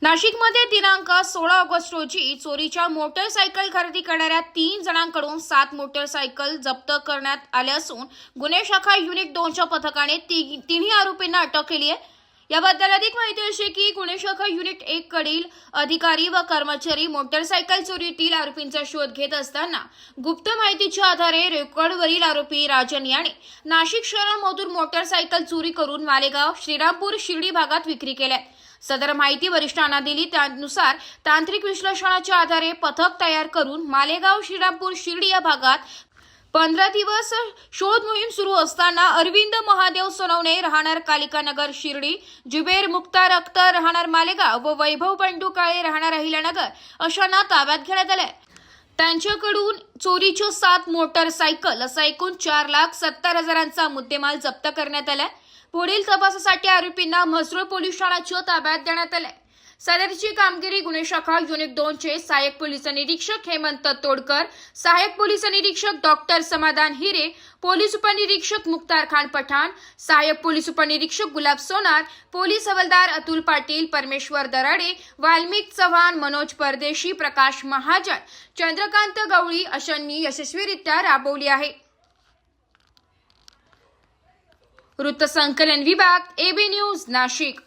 नाशिकमध्ये दिनांक 16 ऑगस्ट रोजी चोरीच्या मोटरसायकल खरेदी करणाऱ्या 3 जणांकडून 7 मोटरसायकल जप्त करण्यात आल्या असून गुन्हे शाखा युनिट 2च्या पथकाने तिन्ही आरोपींना अटक केली आहे। याबद्दल अधिक माहिती अशी की गुन्हे शाखा युनिट 1 कडील अधिकारी व कर्मचारी मोटरसायकल चोरीतील आरोपींचा शोध घेत असताना गुप्त माहितीच्या आधारे रेकॉर्डवरील आरोपी राजन याने नाशिक शहरामधून मोटरसायकल चोरी करून मालेगाव, श्रीरामपूर, शिर्डी भागात विक्री केल्या। सदर माहिती वरिष्ठांना दिली त्यानुसार तांत्रिक विश्लेषणाच्या आधारे पथक तयार करून मालेगाव, श्रीरामपूर, शिर्डी या भागात 15 दिवस शोध मोहीम सुरू असताना अरविंद महादेव सोनवणे राहणार कालिका नगर शिर्डी, जुबेर मुख्तार अख्तर राहणार मालेगाव व वैभव बंडू काळे राहणार अहिल्यानगर अशांना ताब्यात घेण्यात आले। त्यांच्याकडून चोरीच्या 7 मोटरसायकल असा एकूण 4,70,000चा मुद्देमाल जप्त करण्यात आला। पुढील तपासासाठी आरोपींना म्हसरूळ पोलीस ठाण्याच्या ताब्यात देण्यात आले। सदरची कामगिरी गुन्हे शाखा युनिट 2चे सहाय्यक पोलीस निरीक्षक हेमंत तोडकर, सहाय्यक पोलीस निरीक्षक डॉक्टर समाधान हिरे, पोलीस उपनिरीक्षक मुख्तार खान पठाण, सहाय्यक पोलीस उपनिरीक्षक गुलाब सोनार, पोलीस हवालदार अतुल पाटील, परमेश्वर दराडे, वाल्मिक चव्हाण, मनोज परदेशी, प्रकाश महाजन, चंद्रकांत गवळी अशांनी यशस्वीरित्या राबवली आहे। वृत्तसंकलन विभाग, एबी न्यूज, नाशिक।